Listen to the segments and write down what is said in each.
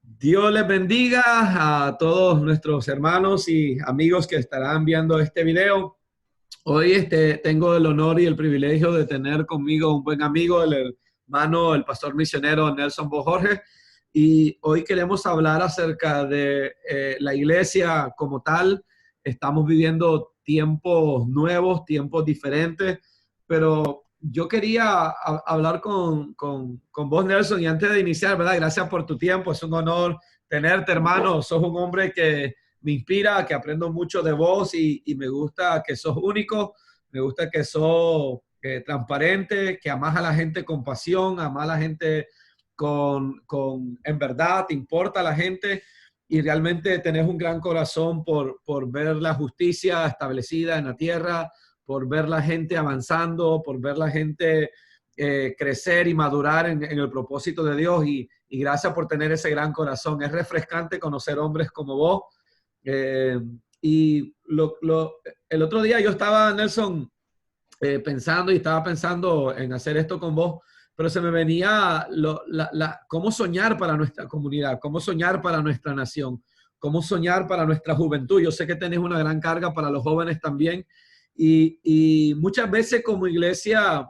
Dios les bendiga a todos nuestros hermanos y amigos que estarán viendo este video. Hoy tengo el honor y el privilegio de tener conmigo un buen amigo, el hermano, el pastor misionero Nelson Bojorge. Y hoy queremos hablar acerca de la iglesia como tal. Estamos viviendo tiempos nuevos, tiempos diferentes, pero yo quería hablar con vos, Nelson, y antes de iniciar, ¿verdad? Gracias por tu tiempo, es un honor tenerte, hermano. Sos un hombre que me inspira, que aprendo mucho de vos y me gusta que sos único, me gusta que sos transparente, que amás a la gente con pasión, amás a la gente en verdad, te importa la gente y realmente tenés un gran corazón por ver la justicia establecida en la tierra, por ver la gente avanzando, por ver la gente crecer y madurar en el propósito de Dios y gracias por tener ese gran corazón. Es refrescante conocer hombres como vos. Eh, el otro día yo estaba, Nelson, pensando y estaba pensando en hacer esto con vos, pero se me venía cómo soñar para nuestra comunidad, cómo soñar para nuestra nación, cómo soñar para nuestra juventud. Yo sé que tenés una gran carga para los jóvenes también y muchas veces como iglesia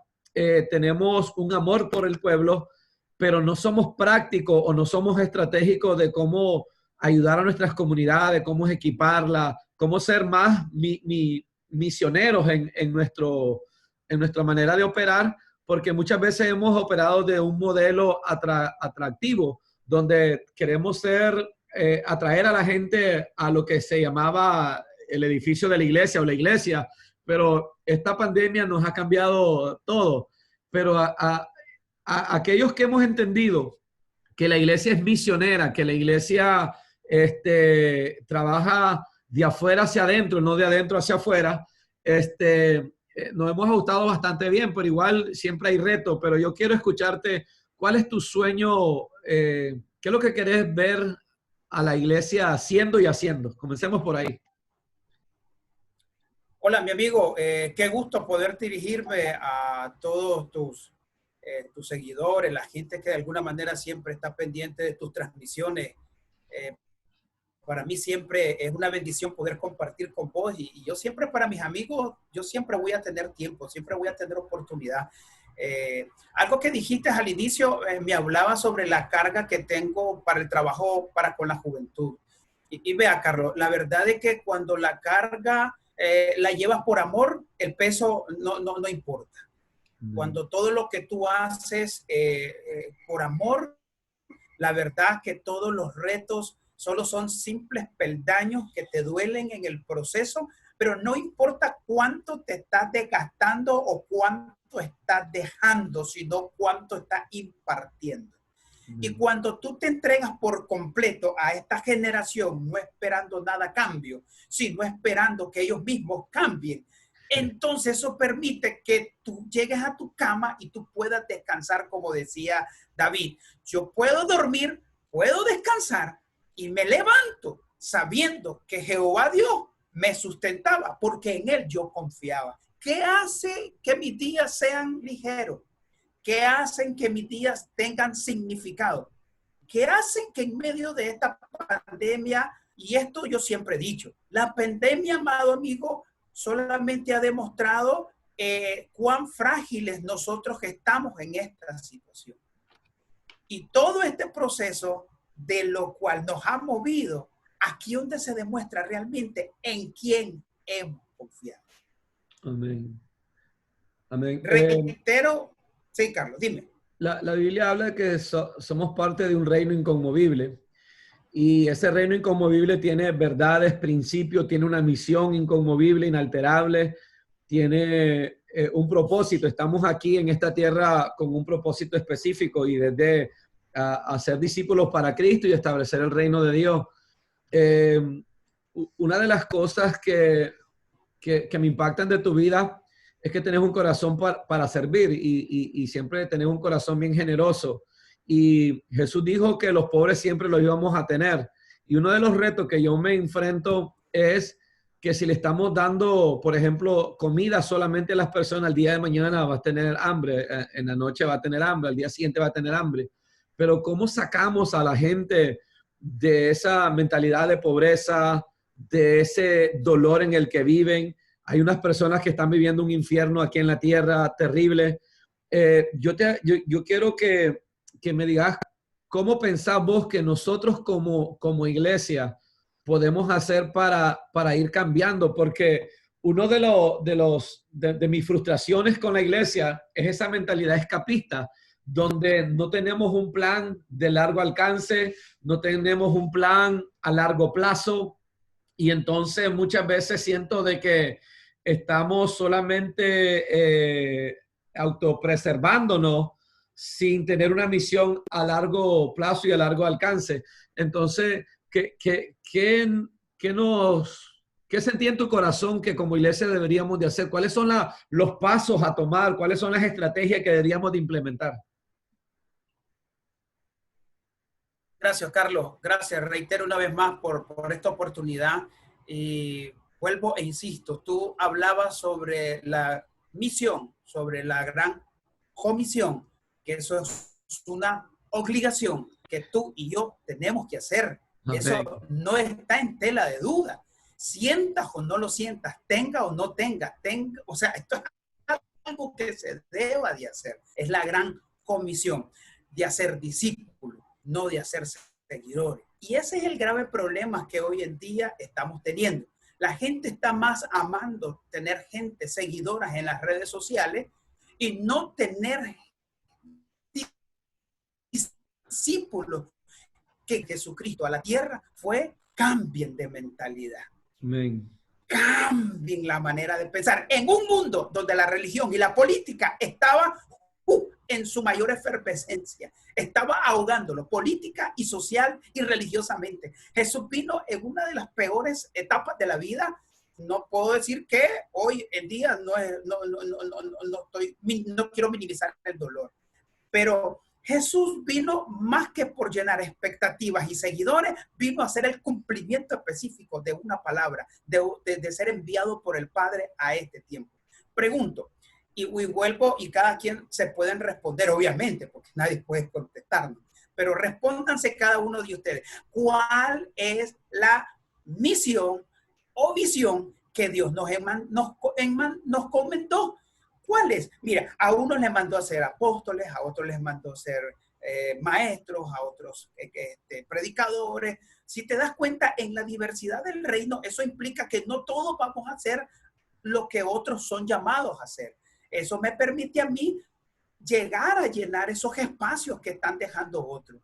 tenemos un amor por el pueblo, pero no somos prácticos o no somos estratégicos de cómo ayudar a nuestras comunidades, cómo equiparla, cómo ser más misioneros en nuestra manera de operar, porque muchas veces hemos operado de un modelo atractivo, donde queremos atraer a la gente a lo que se llamaba el edificio de la iglesia o la iglesia, pero esta pandemia nos ha cambiado todo. Pero a aquellos que hemos entendido que la iglesia es misionera, que la iglesia trabaja de afuera hacia adentro, no de adentro hacia afuera, nos hemos ajustado bastante bien, pero igual siempre hay retos. Pero yo quiero escucharte, ¿cuál es tu sueño? ¿Qué es lo que querés ver a la iglesia haciendo y haciendo? Comencemos por ahí. Hola, mi amigo, qué gusto poder dirigirme a todos tus seguidores, la gente que de alguna manera siempre está pendiente de tus transmisiones. Eh, para mí siempre es una bendición poder compartir con vos y yo siempre para mis amigos, yo siempre voy a tener tiempo, siempre voy a tener oportunidad. Algo que dijiste al inicio, me hablaba sobre la carga que tengo para el trabajo con la juventud. Y vea, Carlos, la verdad es que cuando la carga la llevas por amor, el peso no importa. Cuando todo lo que tú haces por amor, la verdad que todos los retos solo son simples peldaños que te duelen en el proceso, pero no importa cuánto te estás desgastando o cuánto estás dejando, sino cuánto estás impartiendo. Y cuando tú te entregas por completo a esta generación, no esperando nada a cambio, sino esperando que ellos mismos cambien, entonces eso permite que tú llegues a tu cama y tú puedas descansar, como decía David. Yo puedo dormir, puedo descansar y me levanto sabiendo que Jehová Dios me sustentaba porque en él yo confiaba. ¿Qué hace que mis días sean ligeros? ¿Qué hacen que mis días tengan significado? ¿Qué hacen que en medio de esta pandemia, y esto yo siempre he dicho, la pandemia, amado amigo, solamente ha demostrado cuán frágiles nosotros estamos en esta situación. Y todo este proceso de lo cual nos ha movido, aquí donde se demuestra realmente en quién hemos confiado. Amén. Amén. Reitero, sí, Carlos, dime. La Biblia habla de que somos parte de un reino inconmovible y ese reino inconmovible tiene verdades, principios, tiene una misión inconmovible, inalterable, tiene un propósito. Estamos aquí en esta tierra con un propósito específico y desde hacer discípulos para Cristo y establecer el reino de Dios. Una de las cosas que me impactan de tu vida es que tenés un corazón para servir y siempre tenés un corazón bien generoso. Y Jesús dijo que los pobres siempre los íbamos a tener. Y uno de los retos que yo me enfrento es que si le estamos dando, por ejemplo, comida solamente a las personas, el día de mañana va a tener hambre, en la noche va a tener hambre, al día siguiente va a tener hambre. Pero ¿cómo sacamos a la gente de esa mentalidad de pobreza, de ese dolor en el que viven. Hay unas personas que están viviendo un infierno aquí en la tierra terrible. Yo quiero que me digas cómo pensás vos que nosotros como iglesia podemos hacer para ir cambiando, porque uno de mis frustraciones con la iglesia es esa mentalidad escapista, donde no tenemos un plan de largo alcance, no tenemos un plan a largo plazo, y entonces muchas veces siento de que estamos solamente autopreservándonos sin tener una misión a largo plazo y a largo alcance. Entonces, ¿qué sentí en tu corazón que como iglesia deberíamos de hacer? ¿Cuáles son los pasos a tomar? ¿Cuáles son las estrategias que deberíamos de implementar? Gracias, Carlos. Gracias. Reitero una vez más por esta oportunidad. Y vuelvo e insisto, tú hablabas sobre la misión, sobre la gran comisión, que eso es una obligación que tú y yo tenemos que hacer. Amén. Eso no está en tela de duda. Sientas o no lo sientas, tenga o no tenga, o sea, esto es algo que se deba de hacer. Es la gran comisión de hacer discípulos, no de hacer seguidores. Y ese es el grave problema que hoy en día estamos teniendo. La gente está más amando tener gente seguidoras en las redes sociales y no tener discípulos que Jesucristo a la tierra fue, cambien de mentalidad. Amén. Cambien la manera de pensar. En un mundo donde la religión y la política estaba en su mayor efervescencia, estaba ahogándolo política y social y religiosamente. Jesús vino en una de las peores etapas de la vida. No puedo decir que hoy en día no quiero minimizar el dolor, pero Jesús vino más que por llenar expectativas y seguidores, vino a hacer el cumplimiento específico de una palabra, de ser enviado por el Padre a este tiempo. Pregunto, y vuelvo, y cada quien se pueden responder, obviamente, porque nadie puede contestarnos, pero respóndanse cada uno de ustedes. ¿Cuál es la misión o visión que Dios nos comentó? ¿Cuáles? Mira, a unos les mandó a ser apóstoles, a otros les mandó a ser maestros, a otros predicadores. Si te das cuenta, en la diversidad del reino, eso implica que no todos vamos a hacer lo que otros son llamados a hacer. Eso me permite a mí llegar a llenar esos espacios que están dejando otros.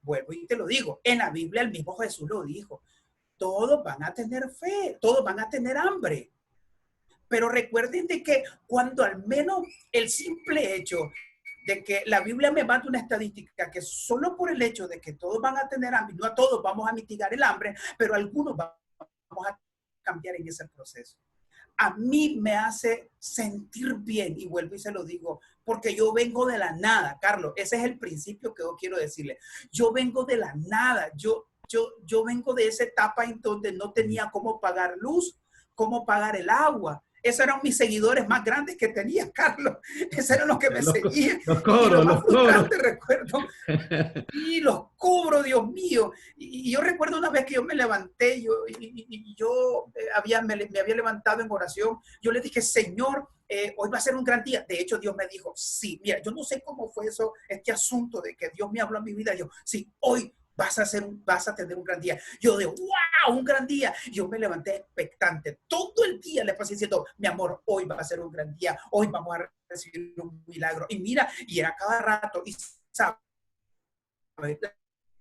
Vuelvo y te lo digo, en la Biblia el mismo Jesús lo dijo. Todos van a tener fe, todos van a tener hambre. Pero recuerden de que cuando al menos el simple hecho de que la Biblia me manda una estadística que solo por el hecho de que todos van a tener hambre, no a todos vamos a mitigar el hambre, pero algunos vamos a cambiar en ese proceso. A mí me hace sentir bien, y vuelvo y se lo digo, porque yo vengo de la nada, Carlos, ese es el principio que yo quiero decirle. Yo vengo de la nada, yo vengo de esa etapa en donde no tenía cómo pagar luz, cómo pagar el agua. Esos eran mis seguidores más grandes que tenía, Carlos. Esos eran los que me seguían. Los cobros, y lo más frustrante, cobros. recuerdo, y los cobro, Dios mío. Y yo recuerdo una vez que yo me levanté, yo me había levantado en oración. Yo le dije, Señor, hoy va a ser un gran día. De hecho, Dios me dijo, sí, mira, yo no sé cómo fue eso, este asunto de que Dios me habló a mi vida. Yo, sí, hoy vas a tener un gran día. Yo de wow, un gran día. Yo me levanté expectante. Todo el día le pasé diciendo, mi amor, hoy va a ser un gran día. Hoy vamos a recibir un milagro. Y mira, y era cada rato. Y sabes,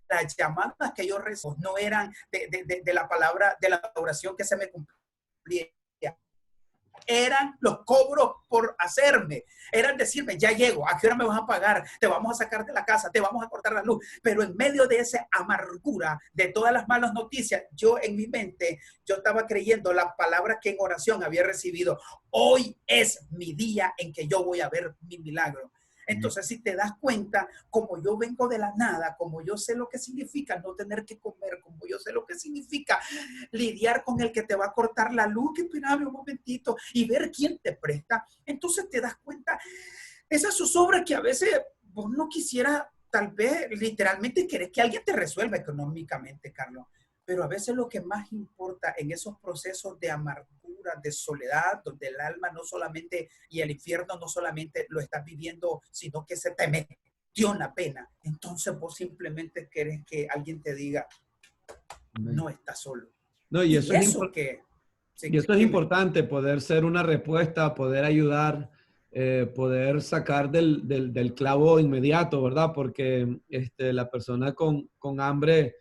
las llamadas que yo recibo no eran de la palabra, de la oración que se me cumplía. Eran los cobros por hacerme, eran decirme, ya llego, ¿a qué hora me vas a pagar? Te vamos a sacar de la casa, te vamos a cortar la luz. Pero en medio de esa amargura, de todas las malas noticias, yo en mi mente, yo estaba creyendo la palabra que en oración había recibido. Hoy es mi día en que yo voy a ver mi milagro. Entonces, si te das cuenta, como yo vengo de la nada, como yo sé lo que significa no tener que comer, como yo sé lo que significa lidiar con el que te va a cortar la luz, que espérame un momentito, y ver quién te presta, entonces te das cuenta, esa zozobra que a veces vos no quisieras tal vez literalmente quieres que alguien te resuelva económicamente, Carlos. Pero a veces lo que más importa en esos procesos de amargura, de soledad, donde el alma no solamente, y el infierno no solamente lo estás viviendo, sino que se te metió una pena. Entonces vos simplemente querés que alguien te diga, no estás solo. No, Y eso que... Y Sí, esto es dime. importante, poder ser una respuesta, poder ayudar, poder sacar del clavo inmediato, ¿verdad? Porque la persona con hambre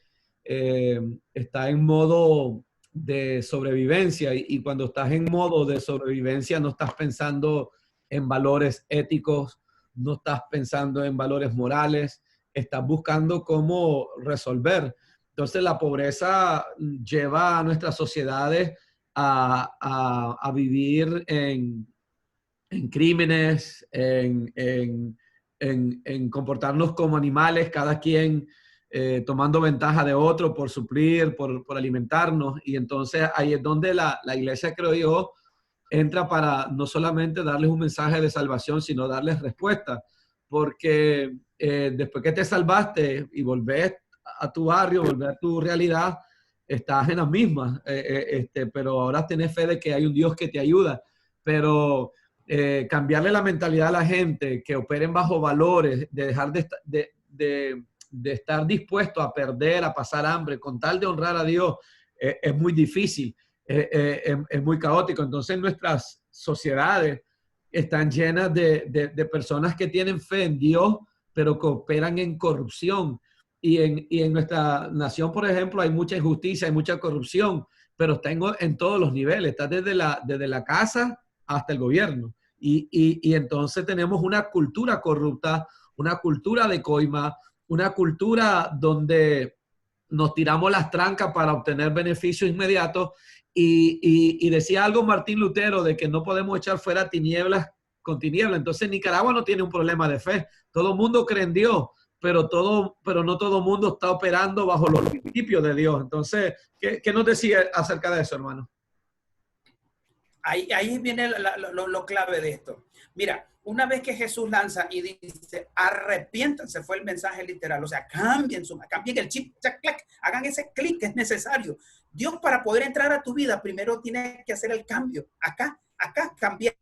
eh, está en modo de sobrevivencia y cuando estás en modo de sobrevivencia no estás pensando en valores éticos, no estás pensando en valores morales, estás buscando cómo resolver. Entonces la pobreza lleva a nuestras sociedades a vivir en crímenes, en comportarnos como animales, cada quien tomando ventaja de otro por suplir, por alimentarnos. Y entonces ahí es donde la iglesia, creo yo, entra para no solamente darles un mensaje de salvación, sino darles respuesta. Porque después que te salvaste y volvés a tu barrio, volvés a tu realidad, estás en las mismas, pero ahora tenés fe de que hay un Dios que te ayuda. Pero cambiarle la mentalidad a la gente, que operen bajo valores, de dejar de estar dispuesto a perder, a pasar hambre, con tal de honrar a Dios, es muy difícil, es muy caótico. Entonces nuestras sociedades están llenas de personas que tienen fe en Dios, pero que operan en corrupción. Y en nuestra nación, por ejemplo, hay mucha injusticia, hay mucha corrupción, pero está en todos los niveles, está desde la casa hasta el gobierno. Y entonces tenemos una cultura corrupta, una cultura de coima, una cultura donde nos tiramos las trancas para obtener beneficios inmediatos. Y decía algo Martín Lutero de que no podemos echar fuera tinieblas con tinieblas. Entonces Nicaragua no tiene un problema de fe. Todo el mundo cree en Dios, pero no todo el mundo está operando bajo los principios de Dios. Entonces, ¿qué nos decía acerca de eso, hermano? Ahí viene lo clave de esto. Mira, una vez que Jesús lanza y dice, arrepiéntanse, fue el mensaje literal, o sea, cambien el chip, hagan ese clic que es necesario. Dios, para poder entrar a tu vida, primero tiene que hacer el cambio, acá cambiar,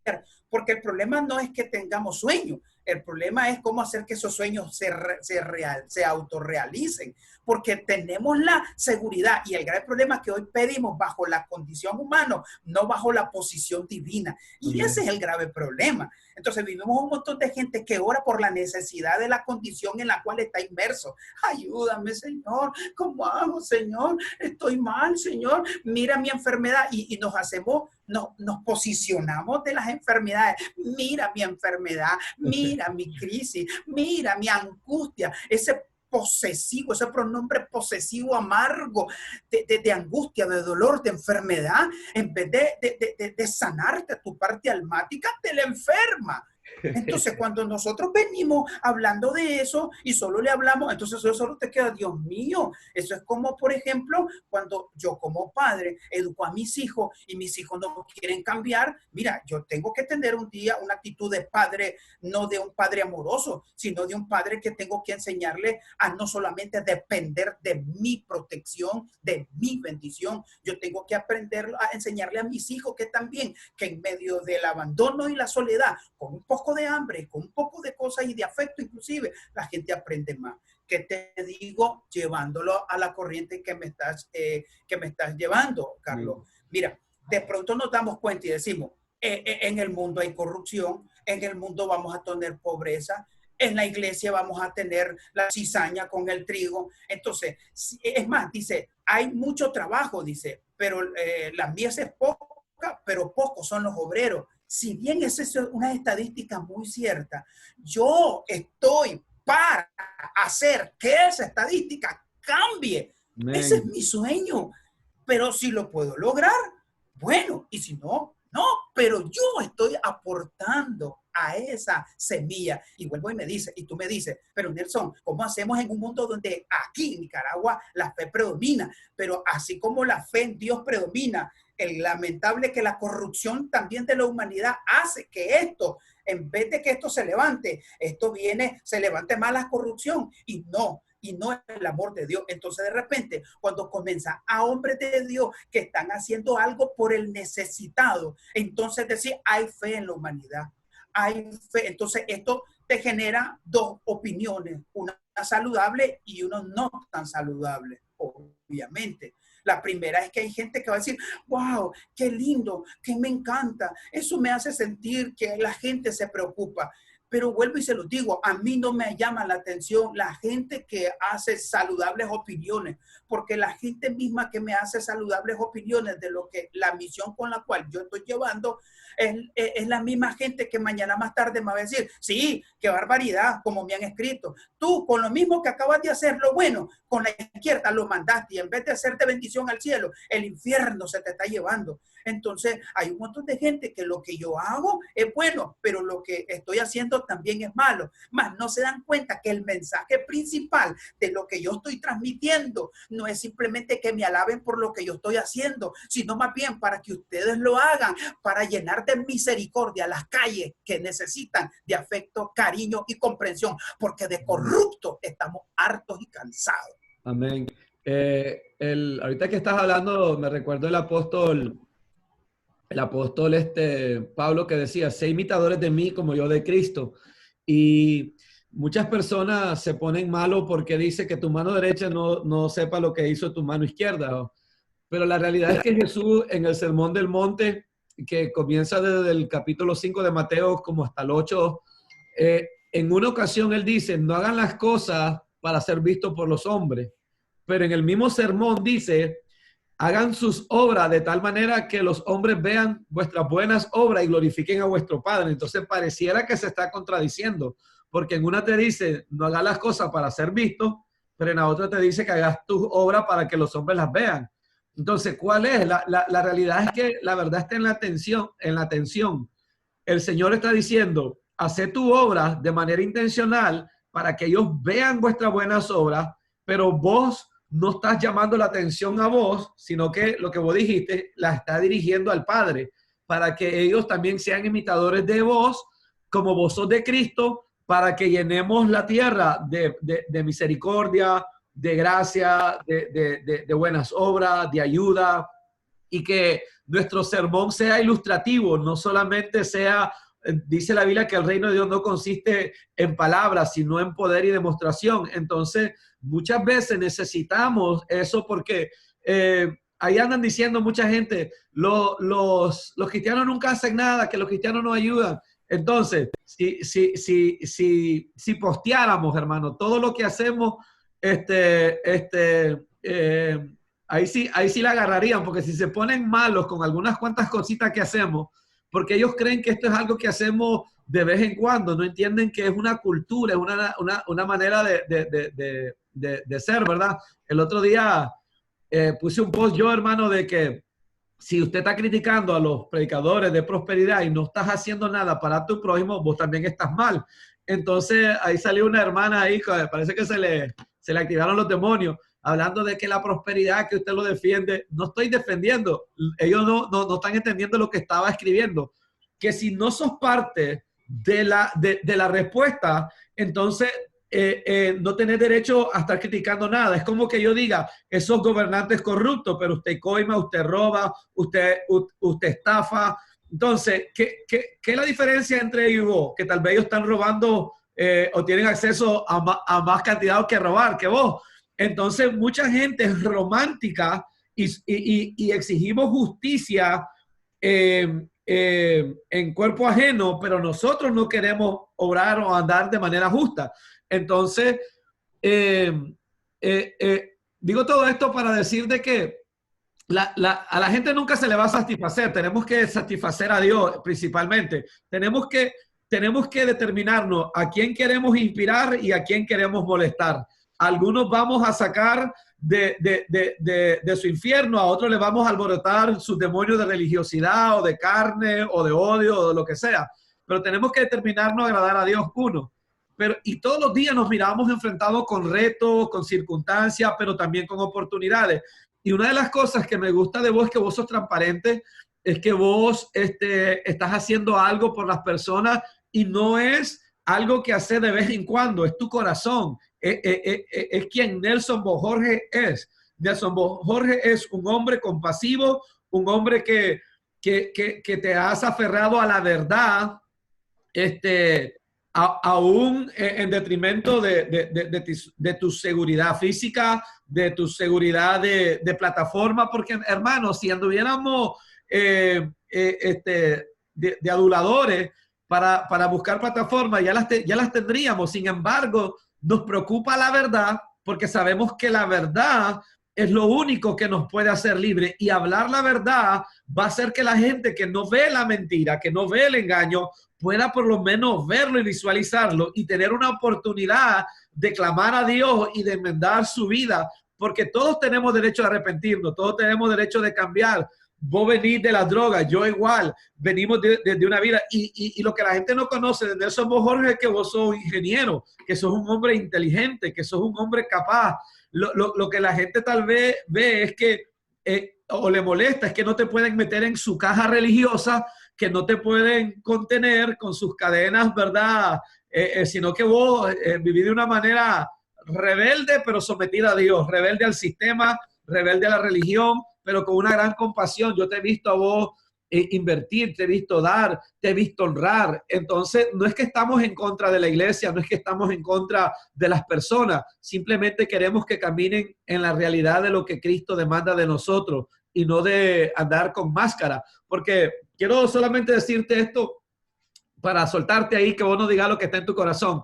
porque el problema no es que tengamos sueños, el problema es cómo hacer que esos sueños se autorrealicen, porque tenemos la seguridad y el gran problema que hoy pedimos bajo la condición humana, no bajo la posición divina. Y ese es el grave problema. Entonces vivimos un montón de gente que ora por la necesidad de la condición en la cual está inmerso. Ayúdame, Señor. ¿Cómo hago, Señor? Estoy mal, Señor. Mira mi enfermedad. Y nos posicionamos de las enfermedades. Mira mi enfermedad. Mira mi crisis. Mira mi angustia. Ese posesivo, ese pronombre posesivo amargo de angustia, de dolor, de enfermedad, en vez de sanarte tu parte almática, te la enferma. Entonces, cuando nosotros venimos hablando de eso y solo le hablamos, entonces eso solo te queda, Dios mío. Eso es como, por ejemplo, cuando yo como padre educo a mis hijos y mis hijos no quieren cambiar. Mira, yo tengo que tener un día una actitud de padre, no de un padre amoroso, sino de un padre que tengo que enseñarle a no solamente depender de mi protección, de mi bendición. Yo tengo que aprender a enseñarle a mis hijos que también, que en medio del abandono y la soledad, con un poco de hambre, con un poco de cosas y de afecto inclusive, la gente aprende más. ¿Qué te digo? Llevándolo a la corriente que me estás llevando, Carlos. Mira, de pronto nos damos cuenta y decimos, en el mundo hay corrupción, en el mundo vamos a tener pobreza, en la iglesia vamos a tener la cizaña con el trigo. Entonces, es más, dice, hay mucho trabajo, dice, pero la mies es poca, pero pocos son los obreros. Si bien esa es una estadística muy cierta, yo estoy para hacer que esa estadística cambie. Ese es mi sueño. Pero si lo puedo lograr, bueno, y si no, No, pero yo estoy aportando a esa semilla. Y vuelvo y me dice, y tú me dices, pero Nelson, ¿cómo hacemos en un mundo donde aquí en Nicaragua la fe predomina? Pero así como la fe en Dios predomina, el lamentable que la corrupción también de la humanidad hace que esto, en vez de que esto se levante, esto viene, se levante más la corrupción y no el amor de Dios. Entonces, de repente, cuando comienza a hombres de Dios que están haciendo algo por el necesitado, entonces decir, hay fe en la humanidad, hay fe. Entonces, esto te genera dos opiniones, una saludable y una no tan saludable, obviamente. La primera es que hay gente que va a decir, wow, qué lindo, que me encanta. Eso me hace sentir que la gente se preocupa. Pero vuelvo y se lo digo, a mí no me llama la atención la gente que hace saludables opiniones, porque la gente misma que me hace saludables opiniones de lo que la misión con la cual yo estoy llevando es la misma gente que mañana más tarde me va a decir, sí, qué barbaridad, como me han escrito. Tú con lo mismo que acabas de hacer, lo bueno, con la izquierda lo mandaste y en vez de hacerte bendición al cielo, el infierno se te está llevando. Entonces hay un montón de gente que lo que yo hago es bueno, pero lo que estoy haciendo también es malo. Más no se dan cuenta que el mensaje principal de lo que yo estoy transmitiendo no es simplemente que me alaben por lo que yo estoy haciendo, sino más bien para que ustedes lo hagan, para llenar de misericordia las calles que necesitan de afecto, cariño y comprensión, porque de corrupto estamos hartos y cansados. Amén. Ahorita que estás hablando, me recuerdo el apóstol Pablo, que decía, sé imitadores de mí como yo de Cristo. Y muchas personas se ponen malo porque dice que tu mano derecha no sepa lo que hizo tu mano izquierda. Pero la realidad es que Jesús en el Sermón del Monte, que comienza desde el capítulo 5 de Mateo como hasta el 8, en una ocasión él dice, no hagan las cosas para ser vistos por los hombres. Pero en el mismo sermón dice, hagan sus obras de tal manera que los hombres vean vuestras buenas obras y glorifiquen a vuestro Padre. Entonces pareciera que se está contradiciendo, porque en una te dice, no hagas las cosas para ser visto, pero en la otra te dice que hagas tus obras para que los hombres las vean. Entonces, ¿cuál es? La realidad es que la verdad está en la atención. El Señor está diciendo, haced tu obra de manera intencional para que ellos vean vuestras buenas obras, pero vos no estás llamando la atención a vos, sino que lo que vos dijiste la está dirigiendo al Padre, para que ellos también sean imitadores de vos, como vos sos de Cristo, para que llenemos la tierra de misericordia, de gracia, de buenas obras, de ayuda, y que nuestro sermón sea ilustrativo, no solamente sea, dice la Biblia que el reino de Dios no consiste en palabras, sino en poder y demostración. Entonces, muchas veces necesitamos eso porque ahí andan diciendo mucha gente, los cristianos nunca hacen nada, que los cristianos no ayudan. Entonces, si posteáramos, hermano, todo lo que hacemos, ahí sí la agarrarían, porque si se ponen malos con algunas cuantas cositas que hacemos, porque ellos creen que esto es algo que hacemos de vez en cuando, no entienden que es una cultura, es una manera de ser, ¿verdad? El otro día puse un post yo, hermano, de que si usted está criticando a los predicadores de prosperidad y no estás haciendo nada para tu prójimo, vos también estás mal. Entonces ahí salió una hermana ahí, parece que se le activaron los demonios, hablando de que la prosperidad, que usted lo defiende. No estoy defendiendo. Ellos no están entendiendo lo que estaba escribiendo. Que si no sos parte de la respuesta, entonces no tenés derecho a estar criticando nada. Es como que yo diga, esos gobernantes corruptos, pero usted coima, usted roba, usted estafa. Entonces, ¿qué es la diferencia entre ellos y vos? Que tal vez ellos están robando o tienen acceso a más cantidad que robar que vos. Entonces, mucha gente es romántica y exigimos justicia en cuerpo ajeno, pero nosotros no queremos obrar o andar de manera justa. Entonces, digo todo esto para decir de que a la gente nunca se le va a satisfacer. Tenemos que satisfacer a Dios principalmente. Tenemos que determinarnos a quién queremos inspirar y a quién queremos molestar. algunos vamos a sacar de su infierno, a otros les vamos a alborotar sus demonios de religiosidad o de carne o de odio o de lo que sea. Pero tenemos que determinarnos a agradar a Dios, uno. Y todos los días nos miramos enfrentados con retos, con circunstancias, pero también con oportunidades. Y una de las cosas que me gusta de vos es que vos sos transparente, es que vos estás haciendo algo por las personas y no es algo que hacer de vez en cuando, es tu corazón. Es quien Nelson Bojorge es. Nelson Bojorge es un hombre compasivo, un hombre que te has aferrado a la verdad, aún en detrimento de tu seguridad física, de tu seguridad de plataforma, porque hermanos, si anduviéramos de aduladores para buscar plataformas, ya las tendríamos. Sin embargo, nos preocupa la verdad porque sabemos que la verdad es lo único que nos puede hacer libres, y hablar la verdad va a hacer que la gente que no ve la mentira, que no ve el engaño, pueda por lo menos verlo y visualizarlo y tener una oportunidad de clamar a Dios y de enmendar su vida, porque todos tenemos derecho a arrepentirnos, todos tenemos derecho de cambiar. Vos venís de las drogas, yo igual, venimos de una vida, y lo que la gente no conoce de Nelson Bojorge es que vos sos ingeniero, que sos un hombre inteligente, que sos un hombre capaz. Lo que la gente tal vez ve es que, o le molesta, es que no te pueden meter en su caja religiosa, que no te pueden contener con sus cadenas, ¿verdad? Sino que vos vivís de una manera rebelde, pero sometida a Dios, rebelde al sistema, rebelde a la religión, pero con una gran compasión. Yo te he visto a vos invertir, te he visto dar, te he visto honrar. Entonces, no es que estamos en contra de la iglesia, no es que estamos en contra de las personas, simplemente queremos que caminen en la realidad de lo que Cristo demanda de nosotros y no de andar con máscara. Porque quiero solamente decirte esto para soltarte ahí, que vos no digas lo que está en tu corazón.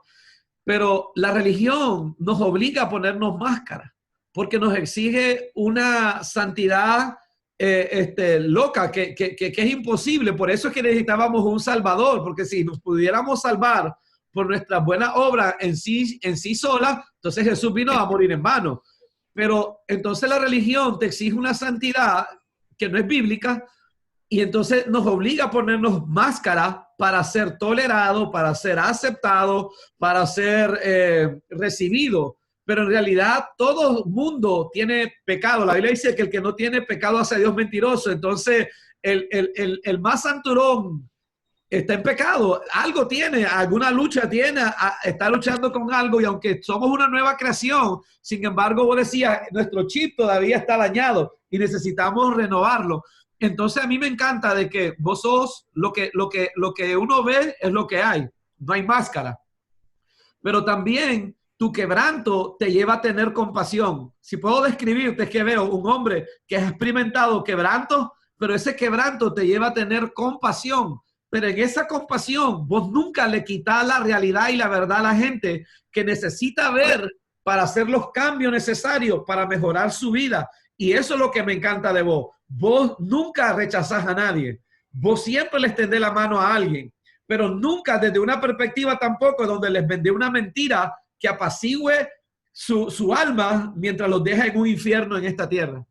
Pero la religión nos obliga a ponernos máscara, porque nos exige una santidad loca, que es imposible. Por eso es que necesitábamos un Salvador, porque si nos pudiéramos salvar por nuestras buenas obras en sí sola, entonces Jesús vino a morir en vano. Pero entonces la religión te exige una santidad que no es bíblica, y entonces nos obliga a ponernos máscara para ser tolerado, para ser aceptado, para ser recibido. Pero en realidad todo mundo tiene pecado. La Biblia dice que el que no tiene pecado hace a Dios mentiroso. Entonces el más santurón está en pecado. Algo tiene, alguna lucha tiene, está luchando con algo, y aunque somos una nueva creación, sin embargo, vos decías, nuestro chip todavía está dañado y necesitamos renovarlo. Entonces a mí me encanta de que vos sos lo que uno ve es lo que hay, no hay máscara. Pero también tu quebranto te lleva a tener compasión. Si puedo describirte, es que veo un hombre que ha experimentado quebranto, pero ese quebranto te lleva a tener compasión. Pero en esa compasión vos nunca le quitas la realidad y la verdad a la gente que necesita ver para hacer los cambios necesarios para mejorar su vida. Y eso es lo que me encanta de vos. Vos nunca rechazás a nadie. Vos siempre le extendés la mano a alguien, pero nunca desde una perspectiva tampoco donde les vendé una mentira que apacigüe su alma mientras los deja en un infierno en esta tierra.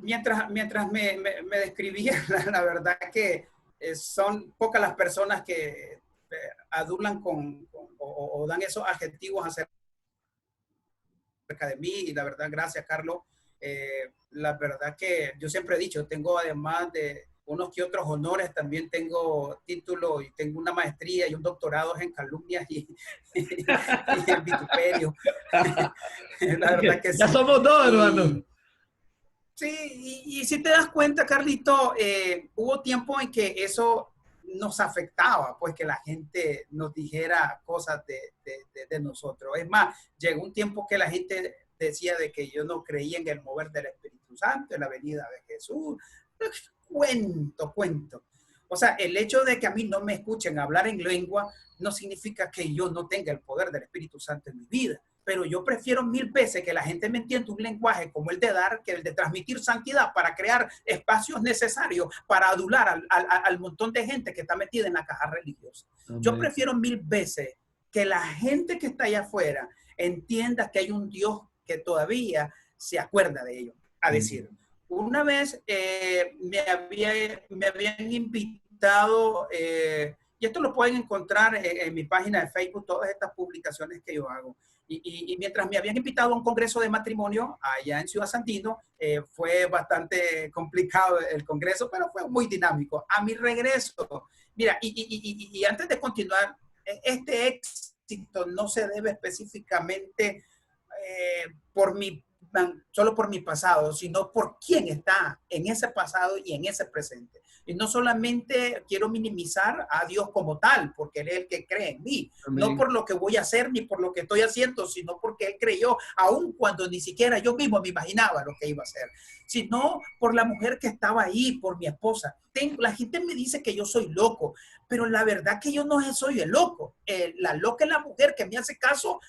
Mientras me describía, la verdad que son pocas las personas que adulan o dan esos adjetivos acerca de mí, y la verdad, gracias, Carlos. La verdad que yo siempre he dicho, tengo además de unos que otros honores, también tengo título y tengo una maestría y un doctorado en calumnias y en vituperio. La verdad que sí. Ya somos dos, hermano. Sí, y si te das cuenta, Carlito, hubo tiempo en que eso nos afectaba, pues que la gente nos dijera cosas de nosotros. Es más, llegó un tiempo que la gente decía de que yo no creía en el mover del Espíritu Santo, en la venida de Jesús. Cuento. O sea, el hecho de que a mí no me escuchen hablar en lengua no significa que yo no tenga el poder del Espíritu Santo en mi vida. Pero yo prefiero 1000 veces que la gente me entienda un lenguaje como el de dar, que el de transmitir santidad para crear espacios necesarios para adular al montón de gente que está metida en la caja religiosa. Amén. Yo prefiero 1000 veces que la gente que está allá afuera entienda que hay un Dios que todavía se acuerda de ellos. A decir, una vez me habían invitado, y esto lo pueden encontrar en mi página de Facebook, todas estas publicaciones que yo hago. Y mientras me habían invitado a un congreso de matrimonio allá en Ciudad Sandino, fue bastante complicado el congreso, pero fue muy dinámico. A mi regreso, mira, y antes de continuar, este éxito no se debe específicamente por mi, solo por mi pasado, sino por quién está en ese pasado y en ese presente. Y no solamente quiero minimizar a Dios como tal, porque Él es el que cree en mí. Amén. No por lo que voy a hacer ni por lo que estoy haciendo, sino porque Él creyó, aun cuando ni siquiera yo mismo me imaginaba lo que iba a hacer, sino por la mujer que estaba ahí, por mi esposa. La gente me dice que yo soy loco, pero la verdad que yo no soy el loco. La loca es la mujer que me hace caso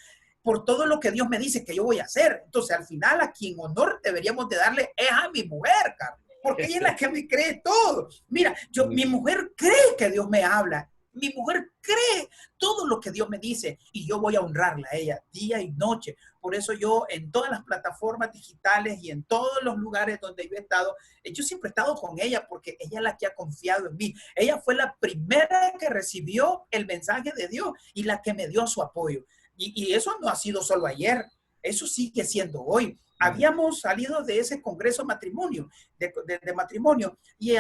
por todo lo que Dios me dice que yo voy a hacer. Entonces, al final, a quien honor deberíamos de darle es a mi mujer, Carlos, porque ella es la que me cree todo. Mira, mi mujer cree que Dios me habla. Mi mujer cree todo lo que Dios me dice y yo voy a honrarla a ella día y noche. Por eso yo en todas las plataformas digitales y en todos los lugares donde yo he estado, yo siempre he estado con ella porque ella es la que ha confiado en mí. Ella fue la primera que recibió el mensaje de Dios y la que me dio su apoyo. Y eso no ha sido solo ayer, eso sigue siendo hoy. Habíamos salido de ese congreso matrimonio, de matrimonio y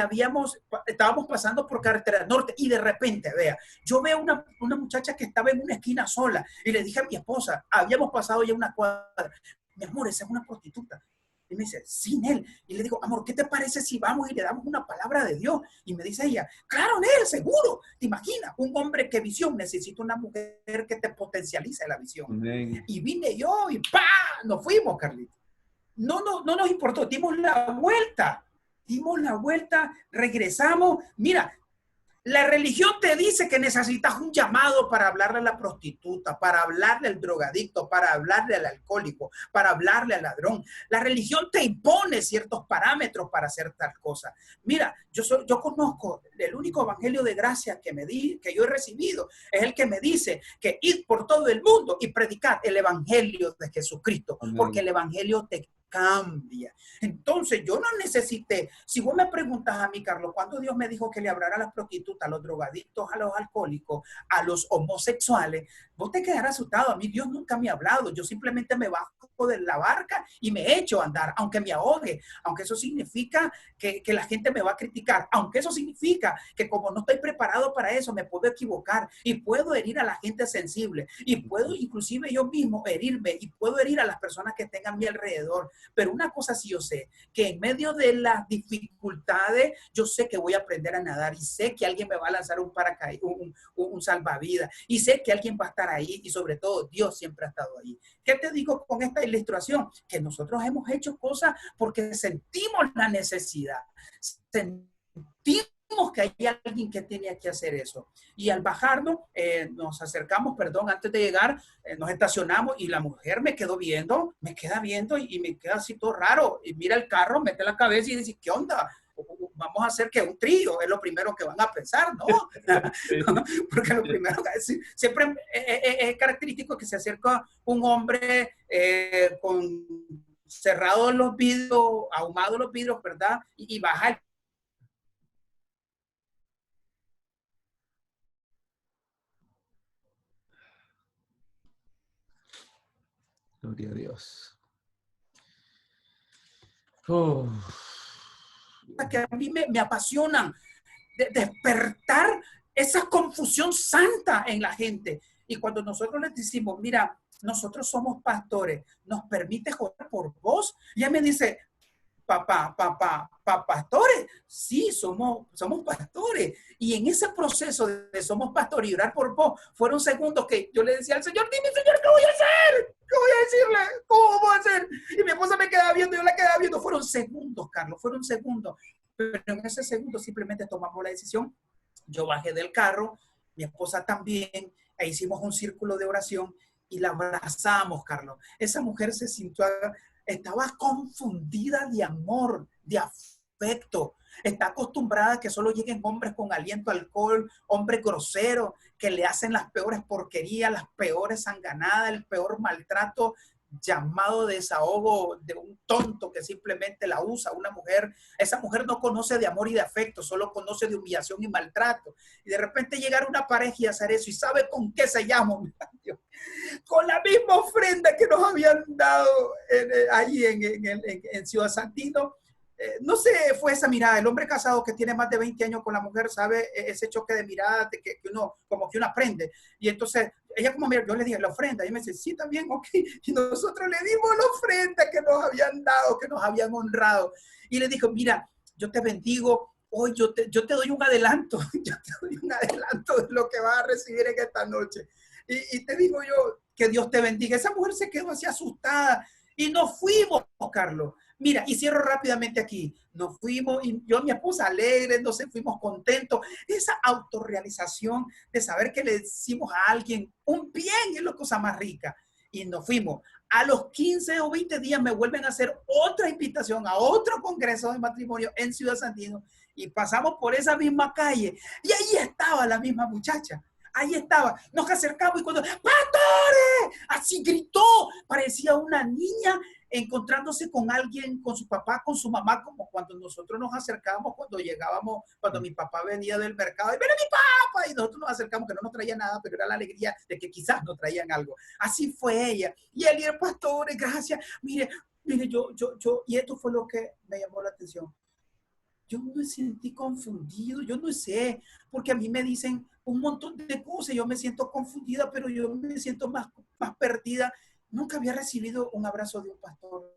estábamos pasando por carretera norte y de repente, vea, yo veo una muchacha que estaba en una esquina sola y le dije a mi esposa, habíamos pasado ya una cuadra, mi amor, esa es una prostituta. Y me dice, sin él. Y le digo, amor, ¿qué te parece si vamos y le damos una palabra de Dios? Y me dice ella, claro, Nel, seguro. ¿Te imaginas? Un hombre que visión necesita una mujer que te potencialice la visión. Amén. Y vine yo y ¡pa! Nos fuimos, Carlito. No nos importó, dimos la vuelta, regresamos. Mira, la religión te dice que necesitas un llamado para hablarle a la prostituta, para hablarle al drogadicto, para hablarle al alcohólico, para hablarle al ladrón. La religión te impone ciertos parámetros para hacer tal cosa. Mira, yo conozco el único evangelio de gracia que yo he recibido, es el que me dice que id por todo el mundo y predicar el evangelio de Jesucristo, Amén. porque el evangelio te cambia. Entonces yo no necesité, si vos me preguntas a mí, Carlos, ¿cuándo Dios me dijo que le hablara a las prostitutas, a los drogadictos, a los alcohólicos, a los homosexuales? Vos te quedarás asustado. A mí Dios nunca me ha hablado. Yo simplemente me bajo de la barca y me echo a andar, aunque me ahogue, aunque eso significa que la gente me va a criticar, aunque eso significa que como no estoy preparado para eso, me puedo equivocar y puedo herir a la gente sensible y puedo inclusive yo mismo herirme y puedo herir a las personas que tengan a mi alrededor. Pero una cosa sí yo sé, que en medio de las dificultades, yo sé que voy a aprender a nadar y sé que alguien me va a lanzar un paracaídas, un salvavidas y sé que alguien va a estar ahí y sobre todo Dios siempre ha estado ahí. ¿Qué te digo con esta ilustración? Que nosotros hemos hecho cosas porque sentimos la necesidad, sentimos que hay alguien que tenía que hacer eso. Y al bajarnos, nos acercamos, perdón, antes de llegar, nos estacionamos y la mujer me queda viendo y me queda así todo raro. Y mira el carro, mete la cabeza y dice, ¿qué onda? Vamos a hacer que un trío, es lo primero que van a pensar, ¿no? Porque lo primero que siempre es característico que se acerca un hombre con cerrados los vidrios, ahumados los vidrios, ¿verdad? Y baja el Gloria a Dios. Oh. que a mí me apasionan, de despertar esa confusión santa en la gente. Y cuando nosotros les decimos, mira, nosotros somos pastores, ¿nos permite orar por vos? Y ella me dice, pastores, sí, somos pastores. Y en ese proceso de somos pastores y orar por vos, fueron segundos que yo le decía al Señor, dime, Señor, ¿qué voy a hacer? ¿Qué voy a decirle? ¿Cómo voy a hacer? Y mi esposa me quedaba viendo, yo la quedaba viendo. Fueron segundos, Carlos, fueron segundos. Pero en ese segundo simplemente tomamos la decisión. Yo bajé del carro, mi esposa también, e hicimos un círculo de oración y la abrazamos, Carlos. Esa mujer se sintió, estaba confundida de amor, de afecto. Está acostumbrada a que solo lleguen hombres con aliento a alcohol, hombres groseros, que le hacen las peores porquerías, las peores sanganadas, el peor maltrato, llamado desahogo de un tonto que simplemente la usa, una mujer. Esa mujer no conoce de amor y de afecto, solo conoce de humillación y maltrato. Y de repente llegar una pareja y hacer eso, y ¿sabe con qué se llama? Con la misma ofrenda que nos habían dado allí en Ciudad Santino. No sé, fue esa mirada. El hombre casado que tiene más de 20 años con la mujer sabe ese choque de mirada que uno, como que uno aprende. Y entonces, ella como, mira, yo le dije la ofrenda, y ella me dice, sí, también, ok. Y nosotros le dimos la ofrenda que nos habían dado, que nos habían honrado. Y le dijo, mira, yo te bendigo, hoy yo te doy un adelanto, yo te doy un adelanto de lo que vas a recibir en esta noche. Y te digo yo, que Dios te bendiga. Esa mujer se quedó así asustada y nos fuimos, Carlos. Mira, y cierro rápidamente aquí. Nos fuimos, y yo y mi esposa alegres, nos fuimos contentos. Esa autorrealización de saber que le decimos a alguien un bien es la cosa más rica. Y nos fuimos. A los 15 o 20 días me vuelven a hacer otra invitación a otro congreso de matrimonio en Ciudad Santino. Y pasamos por esa misma calle. Y ahí estaba la misma muchacha. Ahí estaba, nos acercamos y cuando, ¡pastores! Así gritó, parecía una niña encontrándose con alguien, con su papá, con su mamá, como cuando nosotros nos acercábamos, cuando llegábamos, cuando mi papá venía del mercado, y ¡viene mi papá! Y nosotros nos acercamos, que no nos traía nada, pero era la alegría de que quizás nos traían algo. Así fue ella. Y él y el pastor, gracias, mire, yo, y esto fue lo que me llamó la atención. Yo me sentí confundido, yo no sé, porque a mí me dicen un montón de cosas, yo me siento confundida, pero yo me siento más perdida. Nunca había recibido un abrazo de un pastor,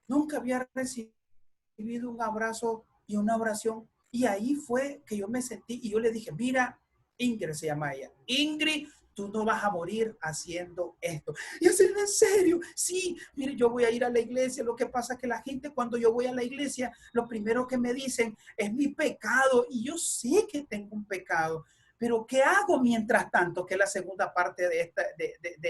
nunca había recibido un abrazo y una oración, y ahí fue que yo me sentí, y yo le dije, mira, Ingrid se llama ella, Ingrid, tú no vas a morir haciendo esto. Y así, en serio, sí, mire, yo voy a ir a la iglesia. Lo que pasa es que la gente, cuando yo voy a la iglesia, lo primero que me dicen es mi pecado. Y yo sé que tengo un pecado, pero ¿qué hago mientras tanto? Que es la segunda parte de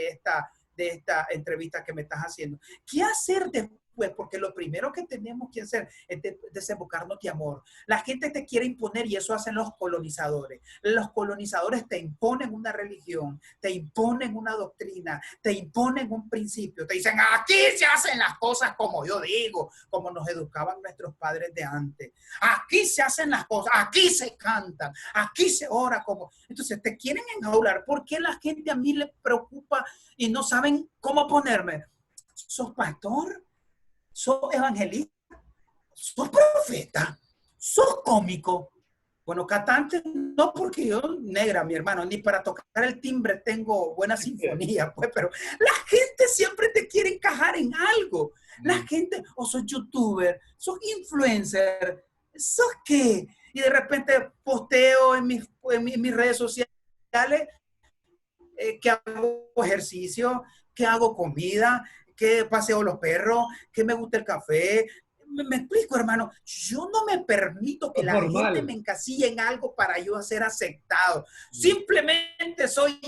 esta entrevista que me estás haciendo. ¿Qué hacer después? Porque lo primero que tenemos que hacer es desembocarnos de amor. La gente te quiere imponer, y eso hacen los colonizadores. Los colonizadores te imponen una religión, te imponen una doctrina, te imponen un principio. Te dicen, aquí se hacen las cosas como yo digo, como nos educaban nuestros padres de antes. Aquí se hacen las cosas, aquí se cantan, aquí se ora como. Entonces te quieren enjaular. ¿Por qué la gente a mí le preocupa y no saben cómo ponerme? ¿Sos pastor? ¿Sos evangelista? ¿Sos profeta? ¿Sos cómico? Bueno, cantante no, porque yo, negra, mi hermano, ni para tocar el timbre tengo buena sinfonía, pues, pero la gente siempre te quiere encajar en algo. La gente, o sos youtuber, sos influencer, ¿sos qué? Y de repente posteo en mis redes sociales que hago ejercicio, que hago comida, que paseo los perros, que me gusta el café. Me explico, hermano. Yo no me permito que la gente me encasille en algo para yo ser aceptado. Simplemente soy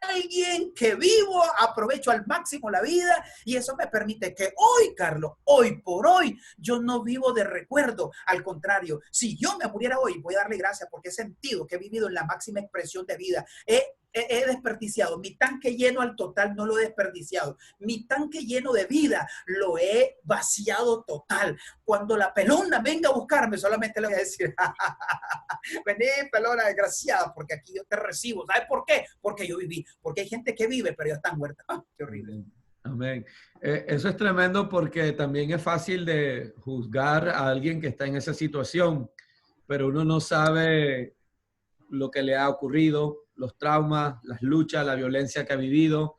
alguien que vivo, aprovecho al máximo la vida, y eso me permite que hoy, Carlos, hoy por hoy, yo no vivo de recuerdo. Al contrario, si yo me muriera hoy, voy a darle gracias porque he sentido que he vivido en la máxima expresión de vida. He desperdiciado. Mi tanque lleno al total no lo he desperdiciado. Mi tanque lleno de vida lo he vaciado total. Cuando la pelona venga a buscarme, solamente le voy a decir, vení, pelona desgraciada, porque aquí yo te recibo. ¿Sabes por qué? Porque yo viví. Porque hay gente que vive, pero ya está muerta. Qué horrible. Amén. Eso es tremendo, porque también es fácil de juzgar a alguien que está en esa situación, pero uno no sabe lo que le ha ocurrido, los traumas, las luchas, la violencia que ha vivido.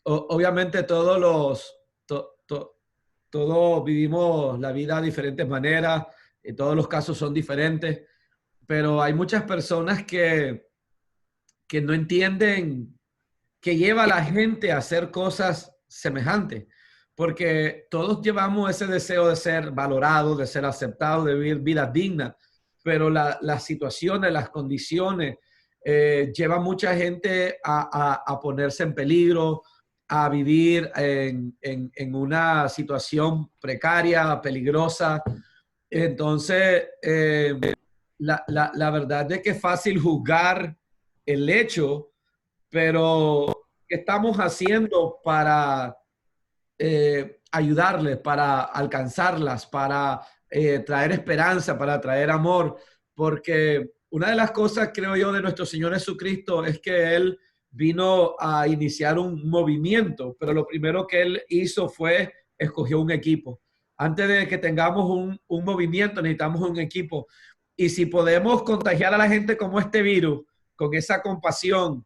Obviamente todos vivimos la vida de diferentes maneras, y todos los casos son diferentes, pero hay muchas personas que no entienden que lleva a la gente a hacer cosas semejantes, porque todos llevamos ese deseo de ser valorados, de ser aceptados, de vivir vidas dignas, pero las situaciones, las condiciones llevan mucha gente a ponerse en peligro, a vivir en una situación precaria, peligrosa. Entonces, la verdad es que es fácil juzgar el hecho, pero ¿qué estamos haciendo para ayudarles, para alcanzarlas, para traer esperanza, para traer amor? Porque una de las cosas, creo yo, de nuestro Señor Jesucristo es que Él vino a iniciar un movimiento, pero lo primero que Él hizo fue escogió un equipo. Antes de que tengamos un movimiento, necesitamos un equipo. Y si podemos contagiar a la gente como este virus, con esa compasión,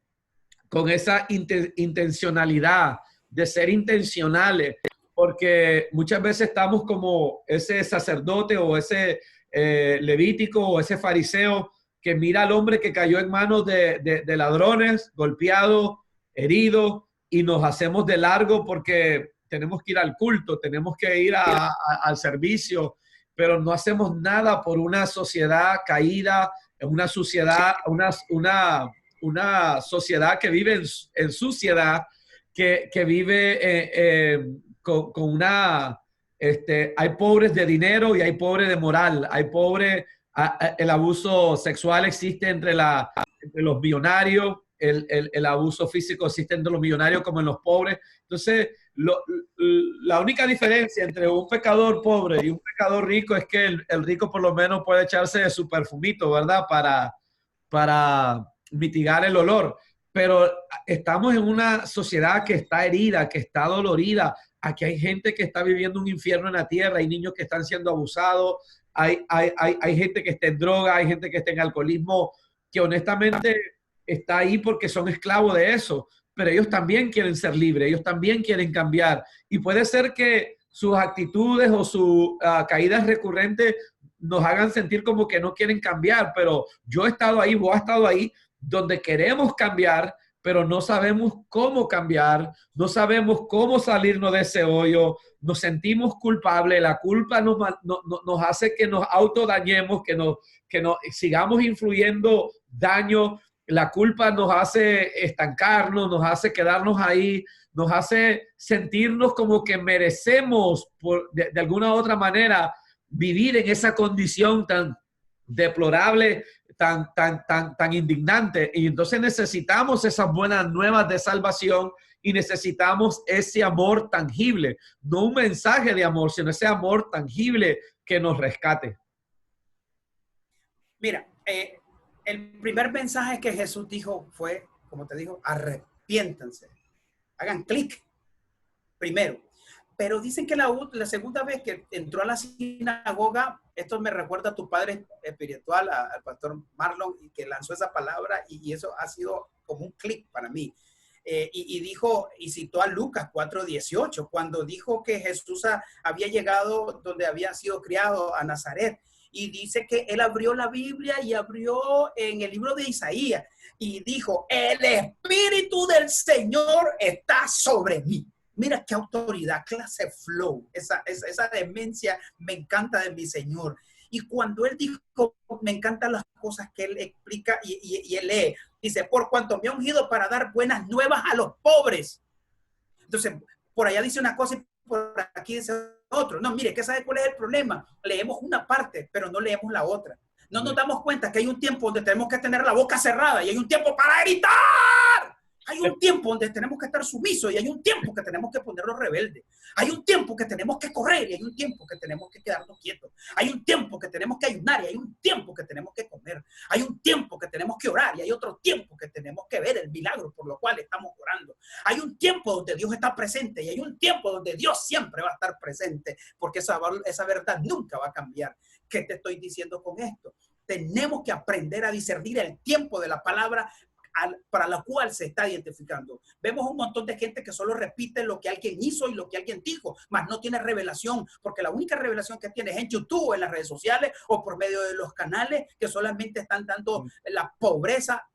con esa intencionalidad de ser intencionales, porque muchas veces estamos como ese sacerdote o ese levítico o ese fariseo que mira al hombre que cayó en manos de ladrones, golpeado, herido, y nos hacemos de largo porque tenemos que ir al culto, tenemos que ir al servicio, pero no hacemos nada por una sociedad caída, una sociedad, una sociedad que vive en suciedad, que vive con una... hay pobres de dinero y hay pobres de moral, hay pobres, el abuso sexual existe entre los millonarios, el abuso físico existe entre los millonarios como en los pobres. Entonces, la única diferencia entre un pecador pobre y un pecador rico es que el rico por lo menos puede echarse de su perfumito, ¿verdad? Para mitigar el olor. Pero estamos en una sociedad que está herida, que está dolorida. Aquí hay gente que está viviendo un infierno en la tierra, hay niños que están siendo abusados, hay gente que está en droga, hay gente que está en alcoholismo, que honestamente está ahí porque son esclavos de eso, pero ellos también quieren ser libres, ellos también quieren cambiar. Y puede ser que sus actitudes o sus caídas recurrentes nos hagan sentir como que no quieren cambiar, pero yo he estado ahí, vos has estado ahí, donde queremos cambiar, pero no sabemos cómo cambiar, no sabemos cómo salirnos de ese hoyo, nos sentimos culpables, la culpa nos hace que nos autodañemos, que nos sigamos influyendo daño, la culpa nos hace estancarnos, nos hace quedarnos ahí, nos hace sentirnos como que merecemos de alguna u otra manera vivir en esa condición tan deplorable, tan indignante. Y entonces necesitamos esas buenas nuevas de salvación y necesitamos ese amor tangible, no un mensaje de amor, sino ese amor tangible que nos rescate. Mira, el primer mensaje que Jesús dijo fue, como te dijo, arrepiéntanse, hagan clic primero. Pero dicen que la segunda vez que entró a la sinagoga, esto me recuerda a tu padre espiritual, al pastor Marlon, y que lanzó esa palabra, y eso ha sido como un clic para mí. Y dijo, y citó a Lucas 4:18, cuando dijo que Jesús había llegado donde había sido criado, a Nazaret. Y dice que él abrió la Biblia y abrió en el libro de Isaías y dijo, el Espíritu del Señor está sobre mí. Mira qué autoridad, clase flow, esa demencia me encanta de mi Señor. Y cuando él dijo, me encantan las cosas que él explica y él lee, dice, por cuanto me ha ungido para dar buenas nuevas a los pobres. Entonces, por allá dice una cosa y por aquí dice otro. No, mire, ¿qué sabe cuál es el problema? Leemos una parte, pero no leemos la otra. No nos damos cuenta que hay un tiempo donde tenemos que tener la boca cerrada y hay un tiempo para gritar. Hay un tiempo donde tenemos que estar sumisos y hay un tiempo que tenemos que ponernos rebeldes. Hay un tiempo que tenemos que correr y hay un tiempo que tenemos que quedarnos quietos. Hay un tiempo que tenemos que ayunar y hay un tiempo que tenemos que comer. Hay un tiempo que tenemos que orar y hay otro tiempo que tenemos que ver el milagro por lo cual estamos orando. Hay un tiempo donde Dios está presente y hay un tiempo donde Dios siempre va a estar presente, porque esa verdad nunca va a cambiar. ¿Qué te estoy diciendo con esto? Tenemos que aprender a discernir el tiempo de la palabra para la cual se está identificando. Vemos un montón de gente que solo repite lo que alguien hizo y lo que alguien dijo, mas no tiene revelación, porque la única revelación que tiene es en YouTube, en las redes sociales o por medio de los canales que solamente están dando la pobreza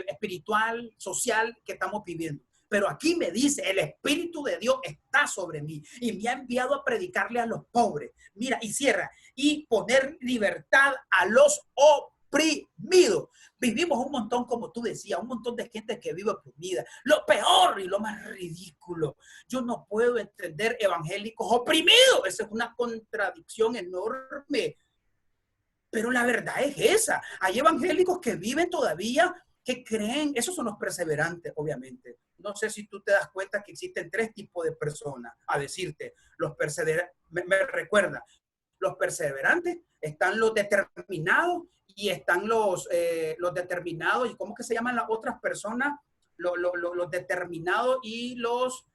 espiritual, social que estamos viviendo. Pero aquí me dice, el Espíritu de Dios está sobre mí y me ha enviado a predicarle a los pobres. Mira, y cierra, y poner libertad a los oprimidos. Vivimos un montón, como tú decías, un montón de gente que vive oprimida. Lo peor y lo más ridículo, yo no puedo entender evangélicos oprimidos. Esa es una contradicción enorme. Pero la verdad es esa. Hay evangélicos que viven todavía que creen, esos son los perseverantes, obviamente. No sé si tú te das cuenta que existen tres tipos de personas, a decirte, los perseverantes, me recuerda, los perseverantes, están los determinados y están los determinados, ¿y cómo que se llaman las otras personas? Los determinados y los...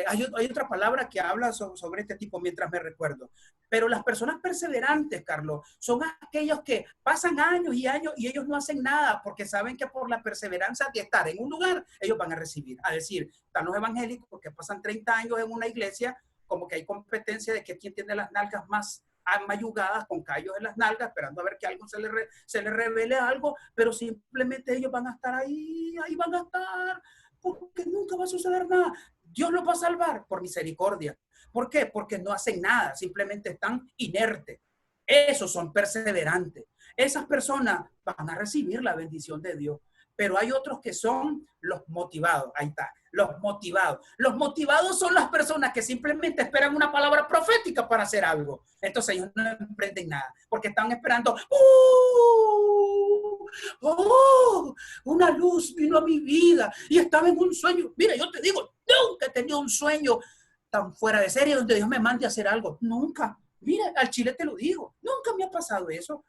hay otra palabra que habla sobre este tipo mientras me recuerdo. Pero las personas perseverantes, Carlos, son aquellos que pasan años y años y ellos no hacen nada porque saben que por la perseverancia de estar en un lugar, ellos van a recibir. A decir, están los evangélicos que pasan 30 años en una iglesia, como que hay competencia de que quien tiene las nalgas más mayugadas, con callos en las nalgas, esperando a ver que algo se le revele algo, pero simplemente ellos van a estar ahí van a estar, porque nunca va a suceder nada. Dios los va a salvar por misericordia. ¿Por qué? Porque no hacen nada, simplemente están inertes. Esos son perseverantes. Esas personas van a recibir la bendición de Dios. Pero hay otros que son los motivados. Ahí está, los motivados. Los motivados son las personas que simplemente esperan una palabra profética para hacer algo. Entonces ellos no emprenden nada, porque están esperando, ¡oh! Una luz vino a mi vida y estaba en un sueño. Mira, yo te digo, nunca he tenido un sueño tan fuera de serie donde Dios me mande a hacer algo. Nunca. Mira, al chile te lo digo, nunca me ha pasado eso.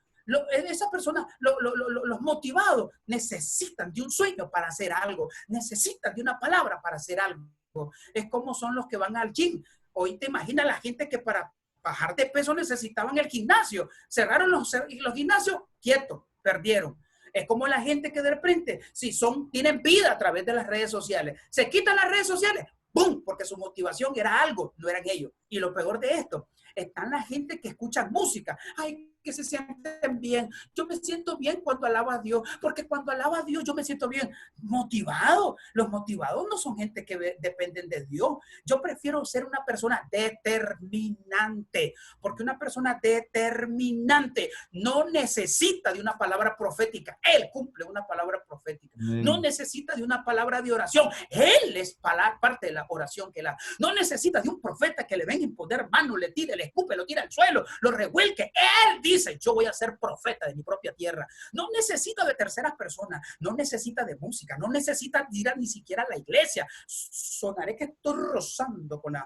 Esas personas, los motivados, necesitan de un sueño para hacer algo, necesitan de una palabra para hacer algo. Es como son los que van al gym. Hoy te imaginas la gente que para bajar de peso necesitaban el gimnasio. Cerraron los gimnasios, quietos, perdieron. Es como la gente que de repente, si tienen vida a través de las redes sociales, se quitan las redes sociales, ¡bum! Porque su motivación era algo, no eran ellos. Y lo peor de esto, están la gente que escucha música. Ay, que se sienten bien. Yo me siento bien cuando alabo a Dios, porque cuando alabo a Dios yo me siento bien. Motivado. Los motivados no son gente que dependen de Dios. Yo prefiero ser una persona determinante, porque una persona determinante no necesita de una palabra profética. Él cumple una palabra profética. No necesita de una palabra de oración. Él es parte de la oración que él hace. No necesita de un profeta que le venga a imponer mano, le tire, le escupe, lo tira al suelo, lo revuelque. Él dice, yo voy a ser profeta de mi propia tierra. No necesita de terceras personas, no necesita de música, no necesita ir ni siquiera a la iglesia. Sonaré que estoy rozando con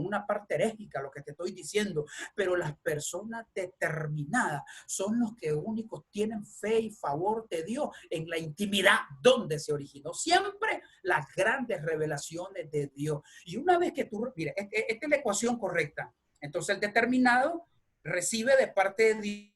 una parte herégica lo que te estoy diciendo, pero las personas determinadas son los que únicos tienen fe y favor de Dios en la intimidad donde se originó siempre las grandes revelaciones de Dios. Y una vez que tú, mira, esta es la ecuación correcta. Entonces el determinado recibe de parte de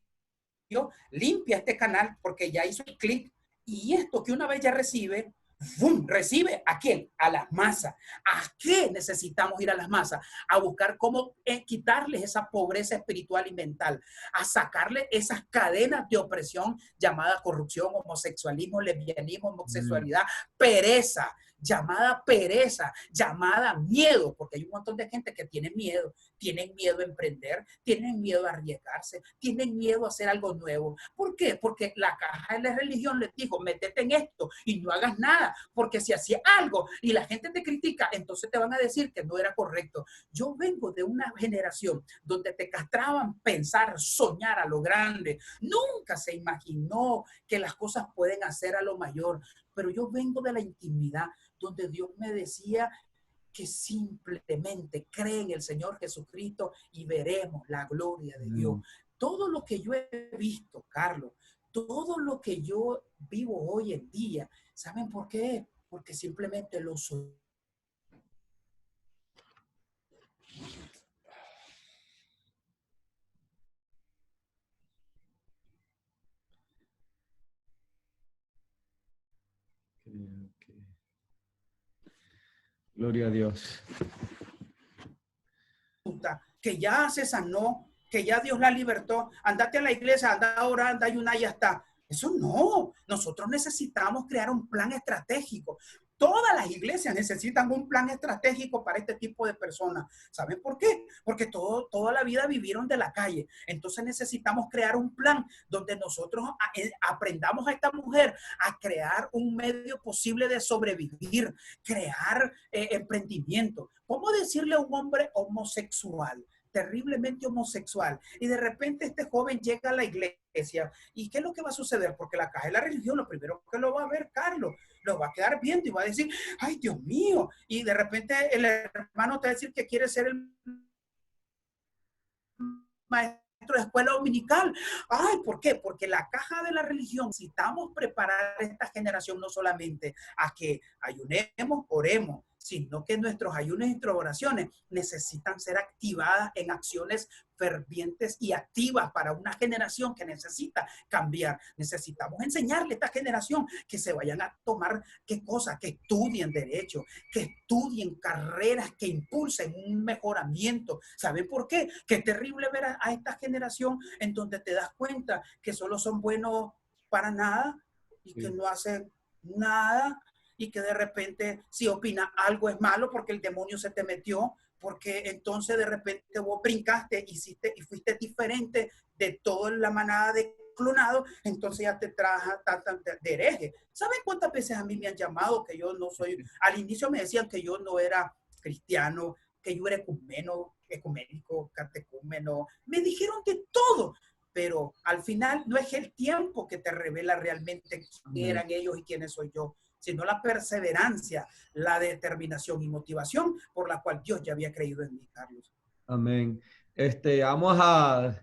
Dios, limpia este canal porque ya hizo el clic, y esto que una vez ya recibe, ¡bum! Recibe ¿a quién? A las masas. ¿A qué necesitamos ir a las masas? A buscar cómo quitarles esa pobreza espiritual y mental, a sacarle esas cadenas de opresión llamada corrupción, homosexualismo, lesbianismo, homosexualidad, pereza, llamada miedo, porque hay un montón de gente que tienen miedo a emprender, tienen miedo a arriesgarse, tienen miedo a hacer algo nuevo. ¿Por qué? Porque la caja de la religión les dijo, métete en esto y no hagas nada, porque si hacías algo y la gente te critica, entonces te van a decir que no era correcto. Yo vengo de una generación donde te castraban pensar, soñar a lo grande. Nunca se imaginó que las cosas pueden hacer a lo mayor, pero yo vengo de la intimidad donde Dios me decía que simplemente cree en el Señor Jesucristo y veremos la gloria de Dios. Todo lo que yo he visto, Carlos, todo lo que yo vivo hoy en día, ¿saben por qué? Porque simplemente lo soy. Gloria a Dios. Que ya se sanó, que ya Dios la libertó, andate a la iglesia, anda a orar, anda a ayunar y ya está. Eso no, nosotros necesitamos crear un plan estratégico. Todas las iglesias necesitan un plan estratégico para este tipo de personas. ¿Saben por qué? Porque toda la vida vivieron de la calle. Entonces necesitamos crear un plan donde nosotros aprendamos a esta mujer a crear un medio posible de sobrevivir, crear emprendimiento. ¿Cómo decirle a un hombre homosexual? terriblemente homosexual. Y de repente este joven llega a la iglesia. ¿Y qué es lo que va a suceder? Porque la caja de la religión, lo primero que lo va a ver Carlos, lo va a quedar viendo y va a decir, ay, Dios mío. Y de repente el hermano te va a decir que quiere ser el maestro de escuela dominical. Ay, ¿por qué? Porque la caja de la religión, necesitamos preparar a esta generación no solamente a que ayunemos, oremos, sino que nuestros ayunos y nuestras oraciones necesitan ser activadas en acciones fervientes y activas para una generación que necesita cambiar. Necesitamos enseñarle a esta generación que se vayan a tomar qué cosas, que estudien derecho, que estudien carreras que impulsen un mejoramiento. ¿Saben por qué? Qué terrible ver a esta generación en donde te das cuenta que solo son buenos para nada y que no hacen nada, y que de repente si opina algo es malo porque el demonio se te metió, porque entonces de repente vos brincaste, hiciste y fuiste diferente de toda la manada de clonados, entonces ya te traja de hereje. ¿Saben cuántas veces a mí me han llamado que yo no soy? Al inicio me decían que yo no era cristiano, que yo era ecuménico, catecúmeno. Me dijeron de todo. Pero al final no es el tiempo que te revela realmente quién eran ellos y quiénes soy yo, sino la perseverancia, la determinación y motivación por la cual Dios ya había creído en mí, Carlos. Amén. Vamos a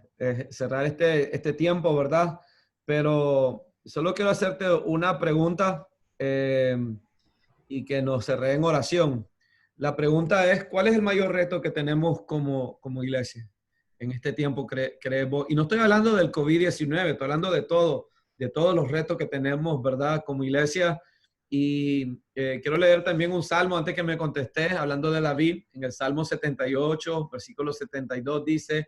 cerrar este tiempo, ¿verdad? Pero solo quiero hacerte una pregunta y que nos cerré en oración. La pregunta es, ¿cuál es el mayor reto que tenemos como iglesia en este tiempo, crees vos? Y no estoy hablando del COVID-19, estoy hablando de todos los retos que tenemos, ¿verdad? Como iglesia. Y quiero leer también un salmo antes que me contestes, hablando de David, en el Salmo 78, versículo 72, dice,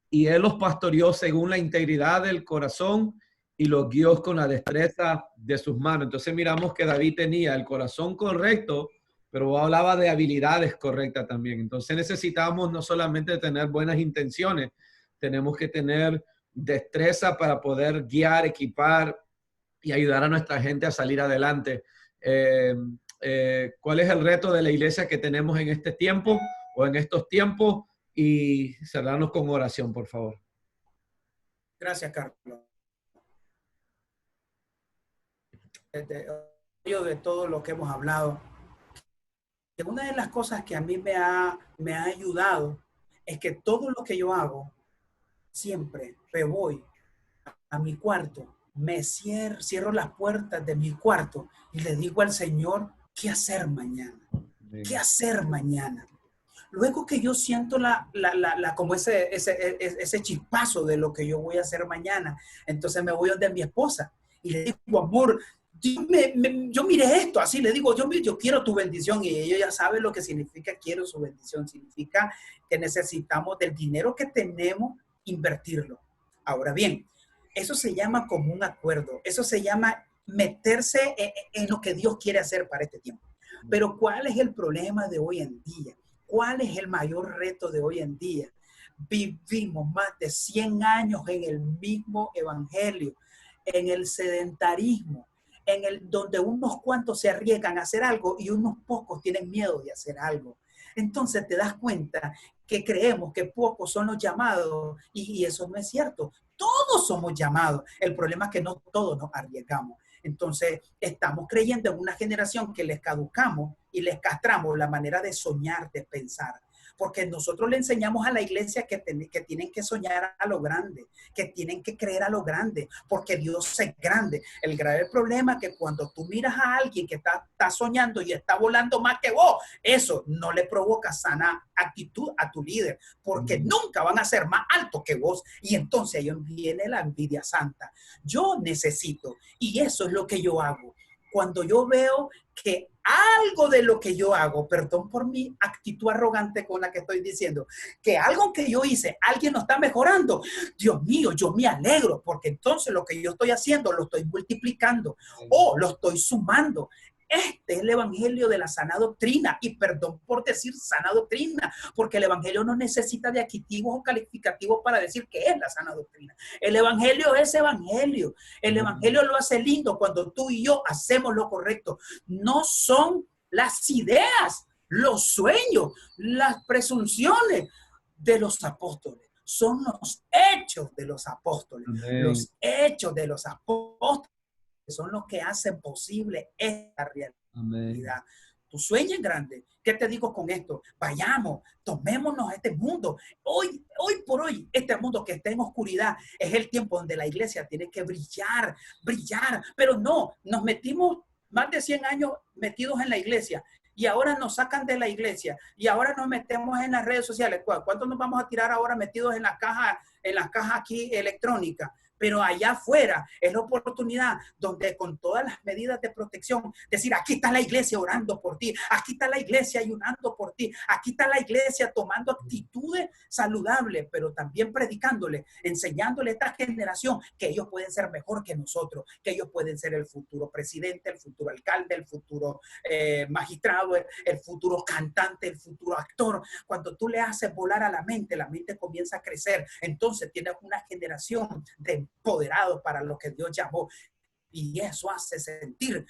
y él los pastoreó según la integridad del corazón y los guió con la destreza de sus manos. Entonces miramos que David tenía el corazón correcto, pero hablaba de habilidades correctas también. Entonces necesitamos no solamente tener buenas intenciones, tenemos que tener destreza para poder guiar, equipar y ayudar a nuestra gente a salir adelante. ¿Cuál es el reto de la iglesia que tenemos en este tiempo o en estos tiempos? Y cerrarnos con oración, por favor. Gracias, Carlos. De todo lo que hemos hablado, una de las cosas que a mí me ha ayudado es que todo lo que yo hago, siempre me voy a mi cuarto, me cierro las puertas de mi cuarto y le digo al Señor, ¿qué hacer mañana? ¿Qué hacer mañana? Luego que yo siento como ese chispazo de lo que yo voy a hacer mañana, entonces me voy donde mi esposa y le digo, amor, yo miré esto, así le digo, yo quiero tu bendición, y ella ya sabe lo que significa quiero su bendición. Significa que necesitamos del dinero que tenemos, invertirlo. Ahora bien, eso se llama como un acuerdo, eso se llama meterse en lo que Dios quiere hacer para este tiempo. Pero ¿cuál es el problema de hoy en día? ¿Cuál es el mayor reto de hoy en día? Vivimos más de 100 años en el mismo evangelio, en el sedentarismo, donde unos cuantos se arriesgan a hacer algo y unos pocos tienen miedo de hacer algo. Entonces te das cuenta que creemos que pocos son los llamados y eso no es cierto. Todos somos llamados. El problema es que no todos nos arriesgamos. Entonces estamos creyendo en una generación que les caducamos y les castramos la manera de soñar, de pensar. Porque nosotros le enseñamos a la iglesia que tienen que soñar a lo grande, que tienen que creer a lo grande, porque Dios es grande. El grave problema es que cuando tú miras a alguien que está soñando y está volando más que vos, eso no le provoca sana actitud a tu líder, porque nunca van a ser más altos que vos. Y entonces ahí viene la envidia santa. Yo necesito, y eso es lo que yo hago. Cuando yo veo que algo de lo que yo hago, perdón por mi actitud arrogante con la que estoy diciendo, que algo que yo hice, alguien lo está mejorando, Dios mío, yo me alegro, porque entonces lo que yo estoy haciendo lo estoy multiplicando o lo estoy sumando. Este es el evangelio de la sana doctrina, y perdón por decir sana doctrina, porque el evangelio no necesita de adjetivos o calificativos para decir que es la sana doctrina. El evangelio es evangelio. El evangelio lo hace lindo cuando tú y yo hacemos lo correcto. No son las ideas, los sueños, las presunciones de los apóstoles. Son los hechos de los apóstoles. Amén. Los hechos de los apóstoles son los que hacen posible esta realidad. Amén. Tú sueñas grande. ¿Qué te digo con esto? Vayamos, tomémonos este mundo. Hoy por hoy, este mundo que está en oscuridad es el tiempo donde la iglesia tiene que brillar, brillar. Pero no, nos metimos más de 100 años metidos en la iglesia y ahora nos sacan de la iglesia y ahora nos metemos en las redes sociales. ¿Cuánto nos vamos a tirar ahora metidos en las cajas aquí electrónicas? Pero allá afuera es la oportunidad donde con todas las medidas de protección, decir, aquí está la iglesia orando por ti, aquí está la iglesia ayunando por ti, aquí está la iglesia tomando actitudes saludables, pero también predicándole, enseñándole a esta generación que ellos pueden ser mejor que nosotros, que ellos pueden ser el futuro presidente, el futuro alcalde, el futuro magistrado, el futuro cantante, el futuro actor. Cuando tú le haces volar a la mente comienza a crecer. Entonces tienes una generación de empoderados para lo que Dios llamó. Y eso hace sentir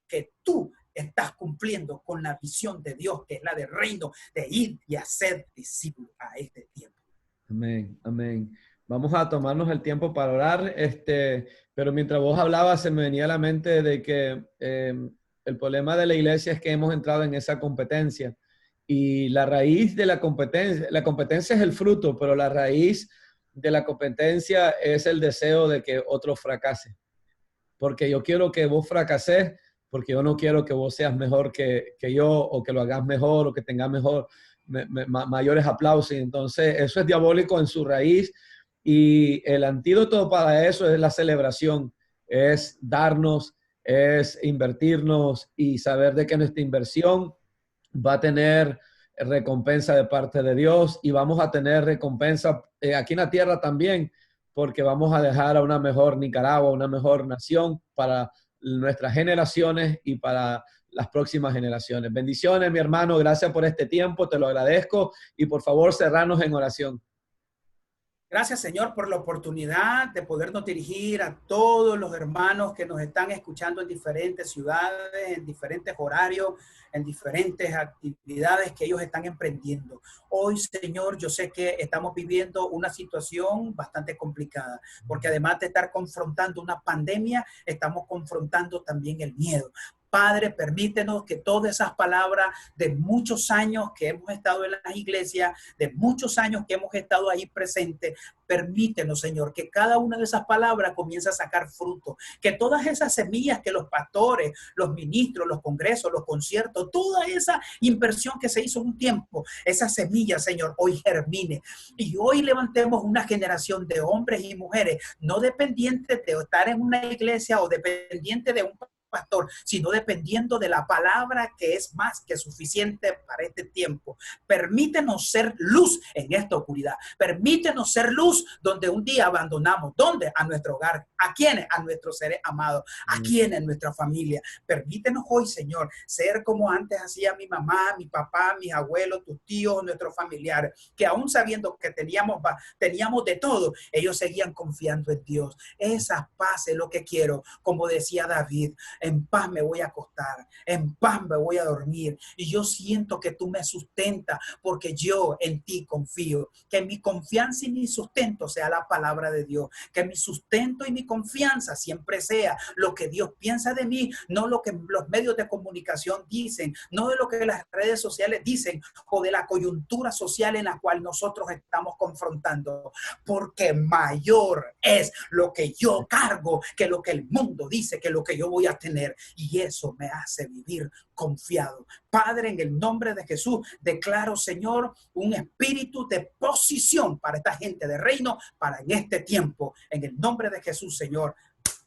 que tú estás cumpliendo con la visión de Dios, que es la del reino, de ir y hacer discípulos a este tiempo. Amén, amén. Vamos a tomarnos el tiempo para orar, pero mientras vos hablabas se me venía a la mente de que el problema de la iglesia es que hemos entrado en esa competencia y la raíz de la competencia es el fruto, pero la raíz de la competencia es el deseo de que otro fracase. Porque yo quiero que vos fracases, porque yo no quiero que vos seas mejor que yo, o que lo hagas mejor, o que tengas mayores aplausos. Y entonces eso es diabólico en su raíz. Y el antídoto para eso es la celebración, es darnos, es invertirnos y saber de que nuestra inversión va a tener recompensa de parte de Dios y vamos a tener recompensa aquí en la tierra también, porque vamos a dejar a una mejor Nicaragua, una mejor nación para nuestras generaciones y para las próximas generaciones. Bendiciones, mi hermano, gracias por este tiempo, te lo agradezco y por favor cerrarnos en oración. Gracias, Señor, por la oportunidad de podernos dirigir a todos los hermanos que nos están escuchando en diferentes ciudades, en diferentes horarios, en diferentes actividades que ellos están emprendiendo. Hoy, Señor, yo sé que estamos viviendo una situación bastante complicada, porque además de estar confrontando una pandemia, estamos confrontando también el miedo. Padre, permítenos que todas esas palabras de muchos años que hemos estado en las iglesias, de muchos años que hemos estado ahí presentes, permítenos, Señor, que cada una de esas palabras comience a sacar fruto, que todas esas semillas que los pastores, los ministros, los congresos, los conciertos, toda esa inversión que se hizo en un tiempo, esa semilla, Señor, hoy germine. Y hoy levantemos una generación de hombres y mujeres, no dependientes de estar en una iglesia o dependientes de un pastor, sino dependiendo de la palabra que es más que suficiente para este tiempo. Permítenos ser luz en esta oscuridad. Permítenos ser luz donde un día abandonamos. ¿Dónde? A nuestro hogar. ¿A quiénes? A nuestros seres amados. ¿A quiénes? Nuestra familia. Permítenos hoy, Señor, ser como antes hacía mi mamá, mi papá, mis abuelos, tus tíos, nuestros familiares, que aún sabiendo que teníamos de todo, ellos seguían confiando en Dios. Esa paz es lo que quiero, como decía David. En paz me voy a acostar, en paz me voy a dormir. Y yo siento que tú me sustentas porque yo en ti confío. Que mi confianza y mi sustento sea la palabra de Dios. Que mi sustento y mi confianza siempre sea lo que Dios piensa de mí, no lo que los medios de comunicación dicen, no de lo que las redes sociales dicen o de la coyuntura social en la cual nosotros estamos confrontando. Porque mayor es lo que yo cargo que lo que el mundo dice, que lo que yo voy a tener. Y eso me hace vivir confiado. Padre, en el nombre de Jesús, declaro, Señor, un espíritu de posición para esta gente de reino, para en este tiempo. En el nombre de Jesús, Señor.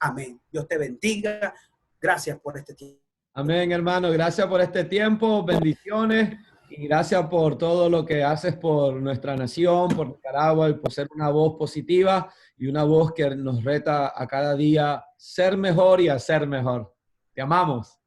Amén. Dios te bendiga. Gracias por este tiempo. Amén, hermano. Gracias por este tiempo. Bendiciones. Y gracias por todo lo que haces por nuestra nación, por Nicaragua y por ser una voz positiva y una voz que nos reta a cada día ser mejor y a ser mejor. Te amamos.